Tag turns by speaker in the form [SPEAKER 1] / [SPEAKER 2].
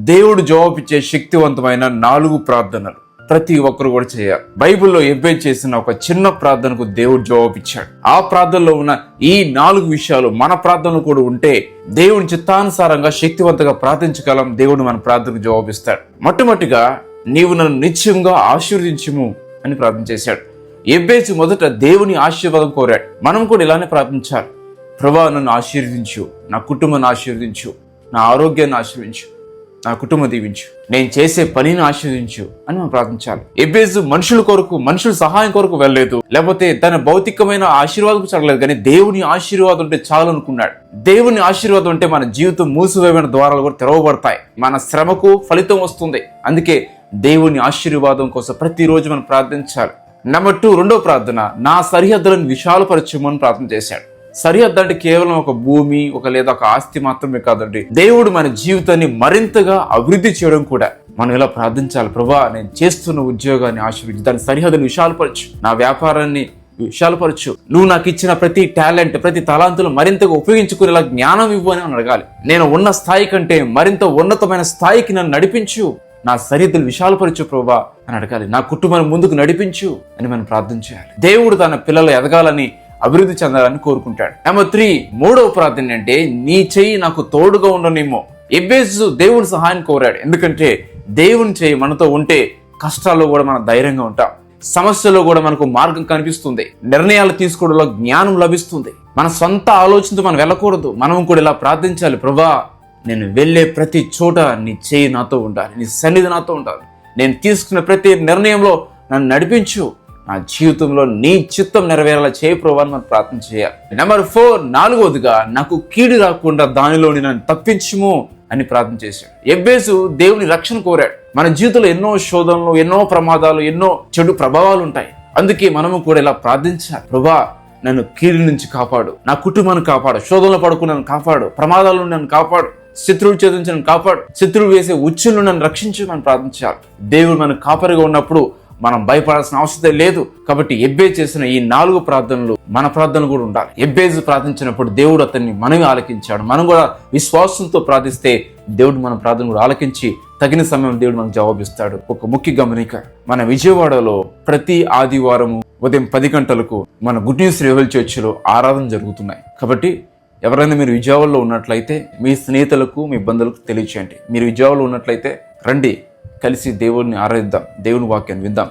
[SPEAKER 1] దేవుడు జవాబిచ్చే శక్తివంతమైన 4 ప్రార్థనలు ప్రతి ఒక్కరు కూడా చేయాలి. బైబిల్లో ఎబ్బేజు చేసిన ఒక చిన్న ప్రార్థనకు దేవుడు జవాబిచ్చాడు. ఆ ప్రార్థనలో ఉన్న ఈ 4 విషయాలు మన ప్రార్థనలు కూడా ఉంటే దేవుని చిత్తానుసారంగా శక్తివంతంగా ప్రార్థించగలం. దేవుడు మన ప్రార్థనకు జవాబిస్తాడు. మొట్టమొదటిగా నీవు నన్ను నిత్యంగా ఆశీర్వదించుము అని ప్రార్థన చేశాడు. ఎబ్బేజు మొదట దేవుని ఆశీర్వాదం కోరాడు. మనం కూడా ఇలానే ప్రార్థించాలి. ప్రభువా, నన్ను ఆశీర్వదించు, నా కుటుంబాన్ని ఆశీర్వదించు, నా ఆరోగ్యాన్ని ఆశీర్వదించు, నా కుటుంబం దీవించు, నేను చేసే పనిని ఆశీర్వదించు అని మనం ప్రార్థించాలి. ఎబ్బేజు మనుషుల కొరకు, మనుషుల సహాయం కొరకు వెళ్ళలేదు, లేకపోతే తన భౌతికమైన ఆశీర్వాదం చదవలేదు, కానీ దేవుని ఆశీర్వాదం ఉంటే చాలు అనుకున్నాడు. దేవుని ఆశీర్వాదం ఉంటే మన జీవితం మూసివేయబడిన ద్వారాలు కూడా తెరవబడతాయి, మన శ్రమకు ఫలితం వస్తుంది. అందుకే దేవుని ఆశీర్వాదం కోసం ప్రతిరోజు మనం ప్రార్థించాలి. నెంబర్ 2, రెండో ప్రార్థన, నా సరిహద్దులను విశాలపరచమని ప్రార్థన చేశాడు. సరిహద్దు అంటే కేవలం ఒక భూమి, లేదా ఒక ఆస్తి మాత్రమే కాదండి. దేవుడు మన జీవితాన్ని మరింతగా అభివృద్ధి చేయడం కూడా మనం ఇలా ప్రార్థించాలి. ప్రభువా, నేను చేస్తున్న ఉద్యోగాన్ని ఆశీర్వదించు, దాని సరిహద్దును విశాలపరచు, నా వ్యాపారాన్ని విశాలపరచు, నువ్వు నాకు ఇచ్చిన ప్రతి టాలెంట్, ప్రతి తలాంతులు మరింతగా ఉపయోగించుకునేలా జ్ఞానం ఇవ్వు అని అడగాలి. నేను ఉన్న స్థాయి కంటే మరింత ఉన్నతమైన స్థాయికి నన్ను నడిపించు, నా సరిహద్దులు విశాలపరచు ప్రభువా అని అడగాలి. నా కుటుంబాన్ని ముందుకు నడిపించు అని మనం ప్రార్థన చేయాలి. దేవుడు తన పిల్లలు ఎదగాలని, అభివృద్ధి చెందాలని కోరుకుంటాడు. నెంబర్ 3, మూడవ ప్రార్థన అంటే నీ చెయ్యి నాకు తోడుగా ఉండనేమో. ఎబ్బేజు దేవుని సహాయం కోరాడు. ఎందుకంటే దేవుని చెయ్యి మనతో ఉంటే కష్టాల్లో కూడా మనం ధైర్యంగా ఉంటాం, సమస్యలో కూడా మనకు మార్గం కనిపిస్తుంది, నిర్ణయాలు తీసుకోవడంలో జ్ఞానం లభిస్తుంది. మన సొంత ఆలోచనతో మనం వెళ్ళకూడదు. మనం కూడా ఇలా ప్రార్థించాలి. ప్రభువా, నేను వెళ్ళే ప్రతి చోట నీ చెయ్యి నాతో ఉండాలి, నీ సన్నిధి నాతో ఉండాలి, నేను తీసుకున్న ప్రతి నిర్ణయంలో నన్ను నడిపించు, నా జీవితంలో నీ చిత్తం నెరవేరేలా చేయ ప్రభువా అని మనం ప్రార్థన చేయాలి. నెంబర్ 4, నాలుగవదిగా నాకు కీడు రాకుండా దానిలోని నన్ను తప్పించుము అని ప్రార్థన చేశాడు. ఎబ్బేజు దేవుని రక్షణ కోరాడు. మన జీవితంలో ఎన్నో శోధనలు, ఎన్నో ప్రమాదాలు, ఎన్నో చెడు ప్రభావాలు ఉంటాయి. అందుకే మనము కూడా ఇలా ప్రార్థించాలి. ప్రభువా, నన్ను కీడు నుంచి కాపాడు, నా కుటుంబాన్ని కాపాడు, శోధనలో పడుకుని నన్ను కాపాడు, ప్రమాదాల నుండి నన్ను కాపాడు, శత్రువులు చేతించి నన్ను కాపాడు, శత్రువులు వేసే ఉచ్చులను నన్ను రక్షించు మనం ప్రార్థించాలి. దేవుడు మనకు కాపరిగా ఉన్నప్పుడు మనం భయపడాల్సిన అవసరం లేదు. కాబట్టి ఎబ్బేజు చేసిన ఈ 4 ప్రార్థనలు మన ప్రార్థనలు కూడా ఉండాలి. ఎబ్బేజు ప్రార్థించినప్పుడు దేవుడు అతన్ని మనమే ఆలకించాడు. మనం కూడా విశ్వాసంతో ప్రార్థిస్తే దేవుడు మన ప్రార్థన కూడా ఆలకించి తగిన సమయం దేవుడు మనకు జవాబిస్తాడు. ఒక ముఖ్య గమనిక, మన విజయవాడలో ప్రతి ఆదివారము ఉదయం 10 గంటలకు మన గుడ్ న్యూస్ రివైవల్ చర్చిలో ఆరాధన జరుగుతున్నాయి. కాబట్టి ఎవరైనా మీరు విజయవాడలో ఉన్నట్లయితే మీ స్నేహితులకు, మీ బంధువులకు తెలియచేయండి. మీరు విజయవాడలో ఉన్నట్లయితే రండి, కలిసి దేవుడిని ఆరాధిద్దాం, దేవుని వాక్యాన్ని విందాం.